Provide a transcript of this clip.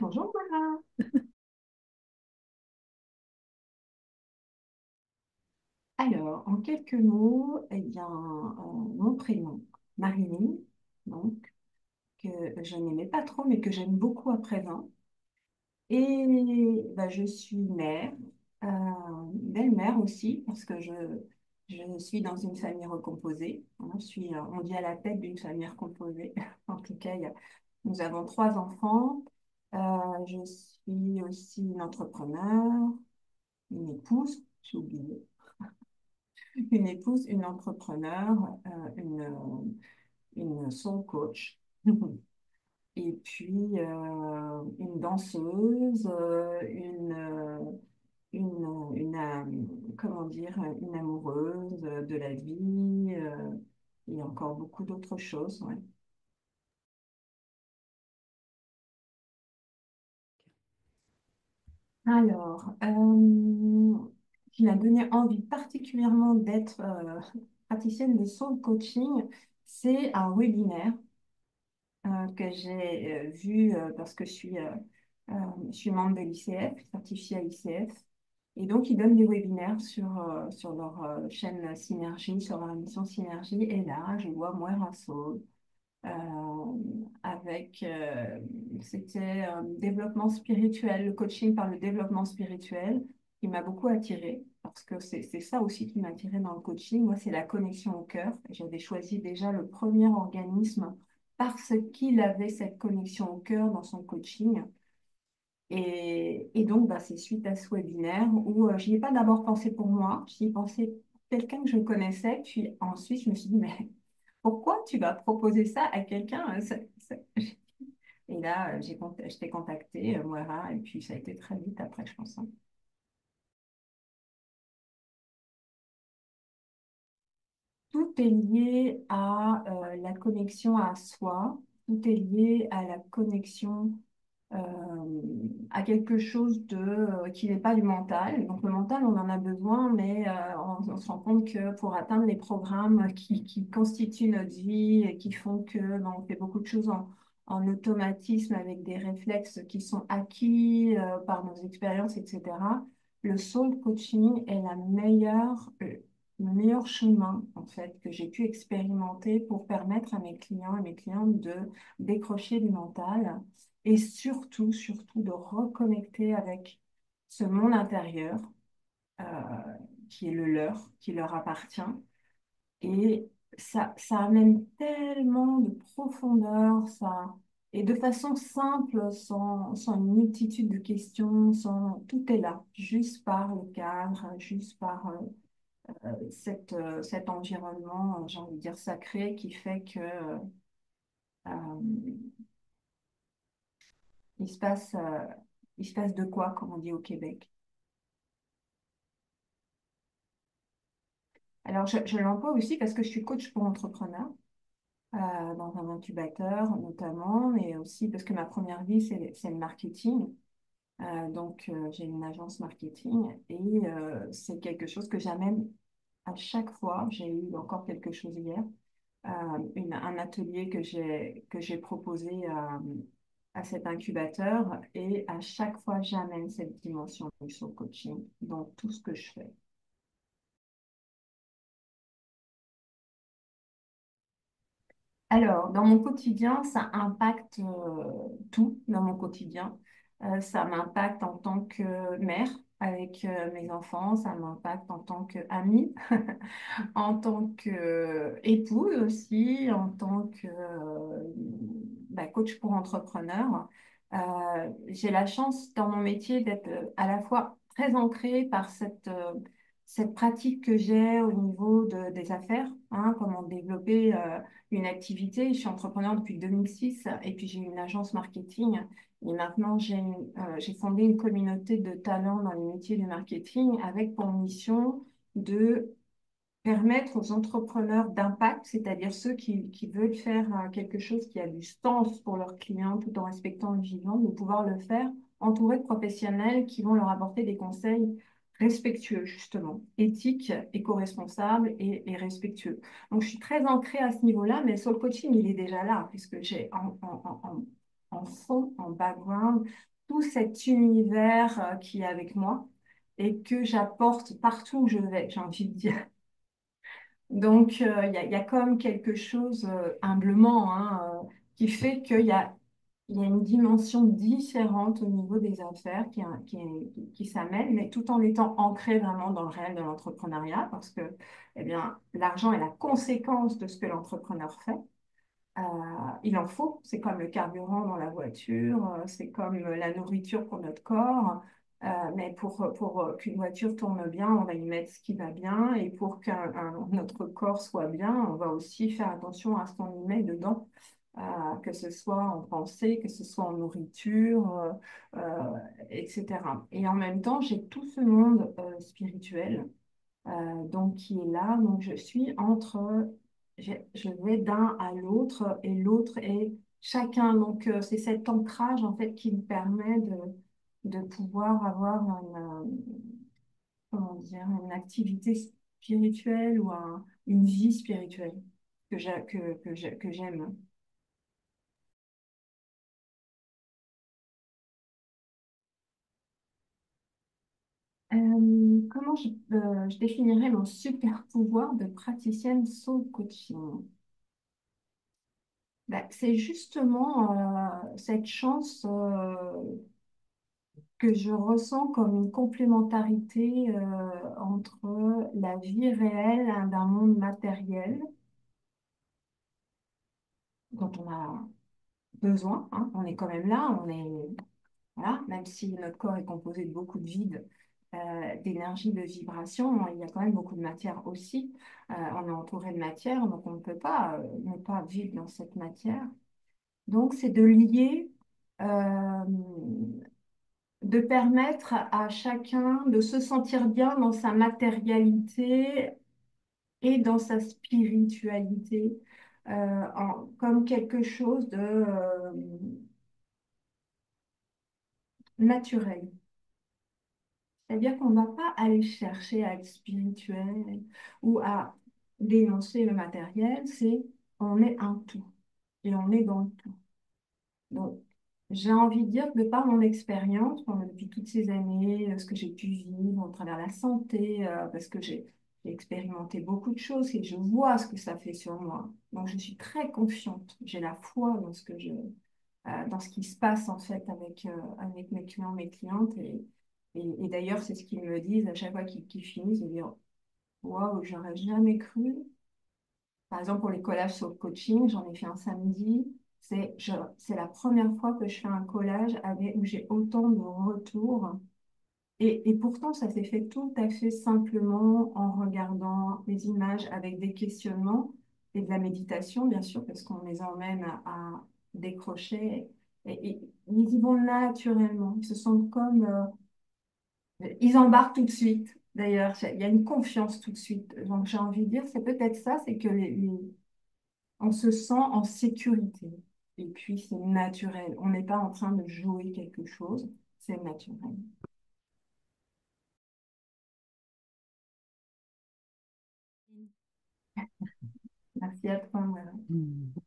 Bonjour, Mara. Alors, en quelques mots, eh bien, mon prénom, Marilyn, donc, que je n'aimais pas trop, mais que j'aime beaucoup à présent. Et bah, je suis mère, euh, belle-mère aussi, parce que je suis dans une famille recomposée. Hein, on dit à la tête d'une famille recomposée. En tout cas, nous avons trois enfants. Euh, je suis aussi une entrepreneur, une épouse, j'ai oublié. Une épouse, une entrepreneur, une soul coach, et puis une danseuse, comment dire, une amoureuse de la vie, et encore beaucoup d'autres choses. Ouais. Alors, qui m'a donné envie particulièrement d'être praticienne de soul coaching, c'est un webinaire que j'ai vu parce que je suis membre de l'ICF, certifiée à l'ICF. Et donc, ils donnent des webinaires sur leur chaîne Synergie, sur leur émission Synergie. Et là, je vois Moira Soul euh, c'était développement spirituel, le coaching par le développement spirituel qui m'a beaucoup attirée. Parce que c'est ça aussi qui m'a attirée dans le coaching. Moi, c'est la connexion au cœur. J'avais choisi déjà le premier organisme parce qu'il avait cette connexion au cœur dans son coaching. Et donc, bah, c'est suite à ce webinaire où j'y ai pas d'abord pensé pour moi, j'y ai pensé pour quelqu'un que je connaissais. Puis ensuite, je me suis dit, mais pourquoi tu vas proposer ça à quelqu'un? Et là, je t'ai contacté, Moira, et puis ça a été très vite après, je pense. Hein. Tout est lié à la connexion à soi, tout est lié à la connexion euh, à quelque chose qui n'est pas du mental. Donc le mental, on en a besoin, mais on se rend compte que pour atteindre les programmes qui constituent notre vie et qui font que ben, on fait beaucoup de choses en automatisme avec des réflexes qui sont acquis par nos expériences, etc. Le soul coaching est le meilleur chemin en fait que j'ai pu expérimenter pour permettre à mes clients et mes clientes de décrocher du mental et surtout de reconnecter avec ce monde intérieur euh, qui est le leur, qui leur appartient. Et ça amène tellement de profondeur, et de façon simple, sans une multitude de questions, tout est là, juste par le cadre, juste par cet environnement, j'ai envie de dire sacré, qui fait que il se passe, euh, il se passe de quoi, comme on dit au Québec. Alors, je l'emploie aussi parce que je suis coach pour entrepreneurs, dans un incubateur notamment, mais aussi parce que ma première vie, c'est le marketing. J'ai une agence marketing et c'est quelque chose que j'amène à chaque fois. J'ai eu encore quelque chose hier, un atelier que j'ai proposé à cet incubateur et à chaque fois, j'amène cette dimension du soul coaching dans tout ce que je fais. Alors, dans mon quotidien, ça impacte tout dans mon quotidien. Ça m'impacte en tant que mère avec mes enfants, ça m'impacte en tant qu'amie, en tant qu'épouse aussi, en tant que bah, coach pour entrepreneur. J'ai la chance dans mon métier d'être à la fois très ancrée par cette pratique que j'ai au niveau des affaires, hein, comment développer une activité. Je suis entrepreneur depuis 2006 et puis j'ai une agence marketing. Et maintenant, j'ai fondé une communauté de talents dans les métiers du marketing avec pour mission de permettre aux entrepreneurs d'impact, c'est-à-dire ceux qui veulent faire quelque chose qui a du sens pour leurs clients tout en respectant le vivant, de pouvoir le faire entourés de professionnels qui vont leur apporter des conseils respectueux, justement, éthiques, éco-responsables et respectueux. Donc, je suis très ancrée à ce niveau-là, mais sur le coaching, il est déjà là, puisque j'ai en fond, en background, tout cet univers qui est avec moi et que j'apporte partout où je vais, j'ai envie de dire. Donc, il y a comme quelque chose, humblement, hein, qui fait il y a une dimension différente au niveau des affaires qui s'amène, mais tout en étant ancré vraiment dans le réel de l'entrepreneuriat, parce que eh bien, l'argent est la conséquence de ce que l'entrepreneur fait. Euh, il en faut, c'est comme le carburant dans la voiture, c'est comme la nourriture pour notre corps. Mais pour qu'une voiture tourne bien, on va y mettre ce qui va bien. Et pour notre corps soit bien, on va aussi faire attention à ce qu'on y met dedans, que ce soit en pensée, que ce soit en nourriture, etc. Et en même temps, j'ai tout ce monde spirituel donc qui est là. Donc je suis je vais d'un à l'autre et l'autre est chacun. Donc c'est cet ancrage en fait qui me permet de pouvoir avoir comment dire, une activité spirituelle ou une vie spirituelle que j'aime. Comment je définirais mon super pouvoir de praticienne soul coaching? Ben, c'est justement cette chance que je ressens comme une complémentarité entre la vie réelle hein, d'un monde matériel dont on a besoin, hein. On est quand même là, voilà, même si notre corps est composé de beaucoup de vide, d'énergie, de vibration, il y a quand même beaucoup de matière aussi. On est entouré de matière, donc on ne peut pas ne pas vivre dans cette matière. Donc c'est de lier euh, de permettre à chacun de se sentir bien dans sa matérialité et dans sa spiritualité, comme quelque chose de naturel. C'est-à-dire qu'on ne va pas aller chercher à être spirituel ou à dénoncer le matériel, c'est on est un tout et on est dans le tout. Donc, j'ai envie de dire que de par mon expérience, depuis toutes ces années, ce que j'ai pu vivre au travers de la santé, parce que j'ai expérimenté beaucoup de choses et je vois ce que ça fait sur moi. Donc, je suis très confiante. J'ai la foi dans dans ce qui se passe en fait avec mes clients, mes clientes. Et d'ailleurs, c'est ce qu'ils me disent à chaque fois qu'ils finissent, ils disent, waouh, j'aurais jamais cru. Par exemple, pour les collages sur le coaching, j'en ai fait un samedi. C'est la première fois que je fais un collage où j'ai autant de retours. Et pourtant, ça s'est fait tout à fait simplement en regardant les images avec des questionnements et de la méditation, bien sûr, parce qu'on les emmène à décrocher. Et ils y vont naturellement. Ils se sentent comme... ils embarquent tout de suite. D'ailleurs, il y a une confiance tout de suite. Donc, j'ai envie de dire, c'est peut-être ça, c'est que on se sent en sécurité. Et puis, c'est naturel. On n'est pas en train de jouer quelque chose, c'est naturel. Merci à toi, Marie.